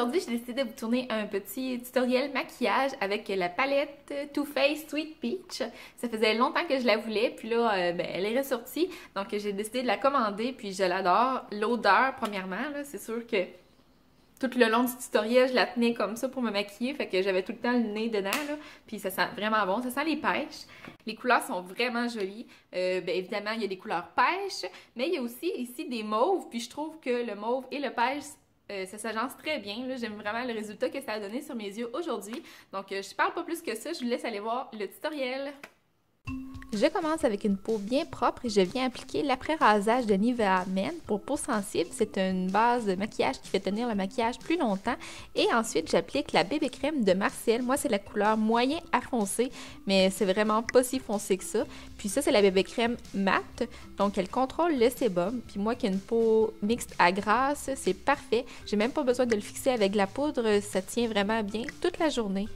Aujourd'hui, j'ai décidé de vous tourner un petit tutoriel maquillage avec la palette Too Faced Sweet Peach. Ça faisait longtemps que je la voulais, puis là, elle est ressortie. Donc, j'ai décidé de la commander, puis je l'adore. L'odeur, premièrement, là, c'est sûr que tout le long du tutoriel, je la tenais comme ça pour me maquiller, fait que j'avais tout le temps le nez dedans, là, puis ça sent vraiment bon, ça sent les pêches. Les couleurs sont vraiment jolies. Évidemment, il y a des couleurs pêches, mais il y a aussi ici des mauves, puis je trouve que le mauve et le pêche, ça s'agence très bien. J'aime vraiment le résultat que ça a donné sur mes yeux aujourd'hui. Donc, je parle pas plus que ça, je vous laisse aller voir le tutoriel. Je commence avec une peau bien propre et je viens appliquer l'après-rasage de Nivea Men pour peau sensible. C'est une base de maquillage qui fait tenir le maquillage plus longtemps. Et ensuite, j'applique la bébé crème de Marcel. Moi, c'est la couleur moyen à foncé, mais c'est vraiment pas si foncé que ça. Puis ça, c'est la bébé crème mat. Donc, elle contrôle le sébum. Puis moi qui ai une peau mixte à grasse, c'est parfait. J'ai même pas besoin de le fixer avec de la poudre. Ça tient vraiment bien toute la journée.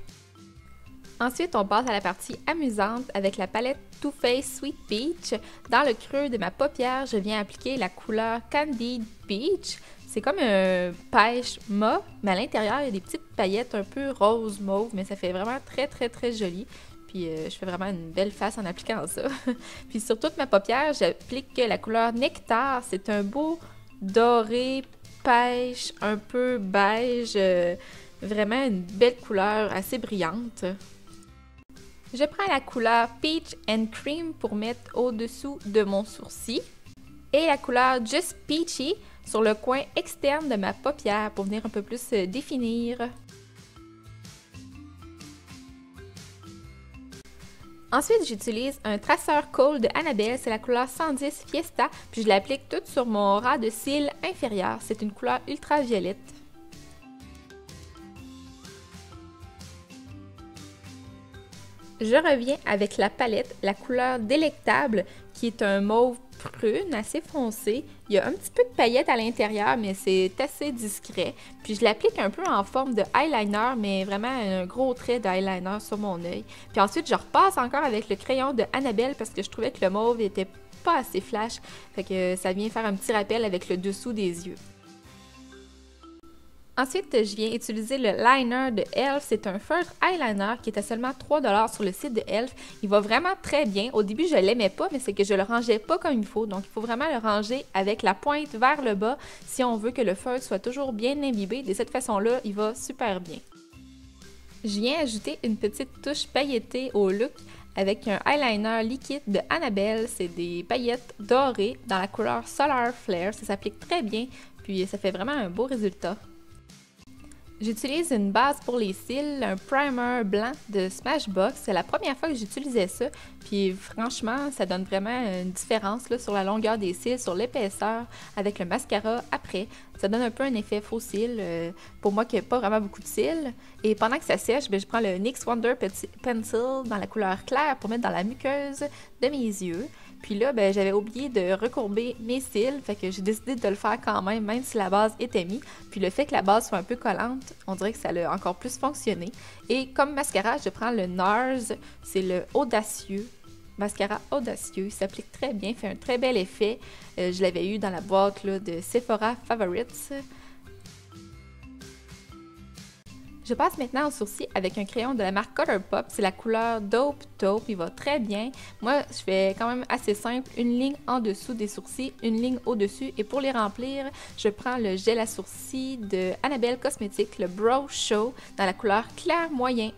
Ensuite, on passe à la partie amusante avec la palette Too Faced Sweet Peach. Dans le creux de ma paupière, je viens appliquer la couleur Candied Peach. C'est comme un pêche mauve, mais à l'intérieur, il y a des petites paillettes un peu rose mauve, mais ça fait vraiment très joli. Puis je fais vraiment une belle face en appliquant ça. Puis sur toute ma paupière, j'applique la couleur Nectar. C'est un beau doré pêche, un peu beige. Vraiment une belle couleur assez brillante. Je prends la couleur Peach and Cream pour mettre au-dessous de mon sourcil et la couleur Just Peachy sur le coin externe de ma paupière pour venir un peu plus définir. Ensuite, j'utilise un traceur Kohl de Annabelle, c'est la couleur 110 Fiesta, puis je l'applique toute sur mon ras de cils inférieur. C'est une couleur ultraviolette. Je reviens avec la palette, la couleur Délectable, qui est un mauve prune, assez foncé. Il y a un petit peu de paillettes à l'intérieur, mais c'est assez discret. Puis je l'applique un peu en forme de eyeliner, mais vraiment un gros trait d'eyeliner sur mon œil. Puis ensuite, je repasse encore avec le crayon de Annabelle parce que je trouvais que le mauve était pas assez flash. Fait que ça vient faire un petit rappel avec le dessous des yeux. Ensuite, je viens utiliser le liner de e.l.f. C'est un feutre eyeliner qui est à seulement 3 $ sur le site de e.l.f. Il va vraiment très bien. Au début, je ne l'aimais pas, mais c'est que je le rangeais pas comme il faut. Donc, il faut vraiment le ranger avec la pointe vers le bas si on veut que le feutre soit toujours bien imbibé. De cette façon-là, il va super bien. Je viens ajouter une petite touche pailletée au look avec un eyeliner liquide de Annabelle. C'est des paillettes dorées dans la couleur Solar Flare. Ça s'applique très bien, puis ça fait vraiment un beau résultat. J'utilise une base pour les cils, un primer blanc de Smashbox. C'est la première fois que j'utilisais ça, puis franchement, ça donne vraiment une différence là, sur la longueur des cils, sur l'épaisseur, avec le mascara après. Ça donne un peu un effet faux cils, pour moi qui n'ai pas vraiment beaucoup de cils. Et pendant que ça sèche, je prends le NYX Wonder Pencil dans la couleur claire pour mettre dans la muqueuse de mes yeux. Puis là, j'avais oublié de recourber mes cils, fait que j'ai décidé de le faire quand même si la base était mise. Puis le fait que la base soit un peu collante, on dirait que ça a encore plus fonctionné. Et comme mascara, je prends le NARS, c'est le Audacieux. Mascara audacieux, il s'applique très bien, fait un très bel effet. Je l'avais eu dans la boîte là, de Sephora Favorites. Je passe maintenant au sourcil avec un crayon de la marque Colourpop. C'est la couleur Dope Taupe. Il va très bien. Moi, je fais quand même assez simple. Une ligne en dessous des sourcils, une ligne au-dessus. Et pour les remplir, je prends le gel à sourcils de Annabelle Cosmetics, le Brow Show, dans la couleur clair moyen.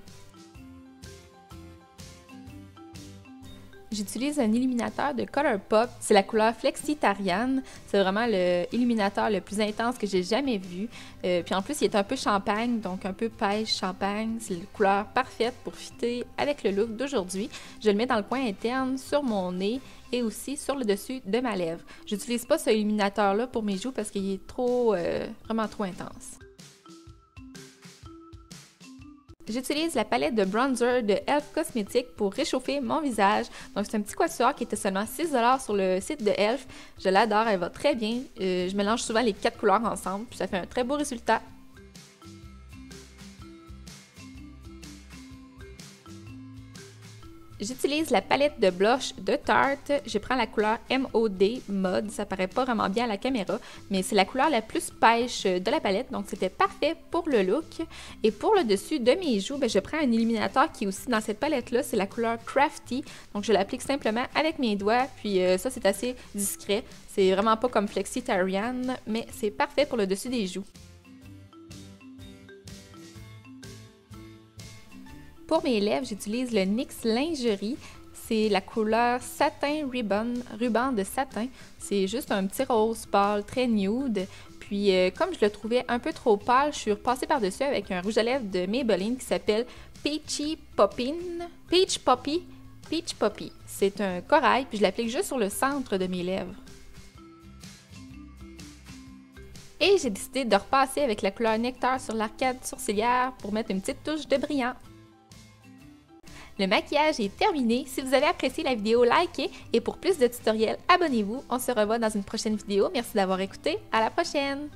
J'utilise un illuminateur de Colourpop, c'est la couleur Flexitarian. C'est vraiment l'illuminateur le plus intense que j'ai jamais vu. Puis en plus, il est un peu champagne, donc un peu pêche champagne. C'est la couleur parfaite pour fitter avec le look d'aujourd'hui. Je le mets dans le coin interne, sur mon nez et aussi sur le dessus de ma lèvre. J'utilise pas ce illuminateur-là pour mes joues parce qu'il est vraiment trop intense. J'utilise la palette de bronzer de e.l.f. Cosmetics pour réchauffer mon visage. Donc, c'est un petit quatuor qui était seulement 6 $ sur le site de e.l.f. Je l'adore, elle va très bien. Je mélange souvent les 4 couleurs ensemble, puis ça fait un très beau résultat. J'utilise la palette de blush de Tarte. Je prends la couleur MOD, Mode. Ça paraît pas vraiment bien à la caméra, mais c'est la couleur la plus pêche de la palette, donc c'était parfait pour le look. Et pour le dessus de mes joues, je prends un illuminateur qui est aussi dans cette palette-là. C'est la couleur Crafty, donc je l'applique simplement avec mes doigts, puis ça c'est assez discret. C'est vraiment pas comme Flexitarian, mais c'est parfait pour le dessus des joues. Pour mes lèvres, j'utilise le NYX Lingerie. C'est la couleur Satin Ribbon, ruban de satin. C'est juste un petit rose pâle, très nude. Puis, comme je le trouvais un peu trop pâle, je suis repassée par-dessus avec un rouge à lèvres de Maybelline qui s'appelle Peach Poppy. C'est un corail, puis je l'applique juste sur le centre de mes lèvres. Et j'ai décidé de repasser avec la couleur Nectar sur l'arcade sourcilière pour mettre une petite touche de brillant. Le maquillage est terminé. Si vous avez apprécié la vidéo, likez et pour plus de tutoriels, abonnez-vous. On se revoit dans une prochaine vidéo. Merci d'avoir écouté. À la prochaine!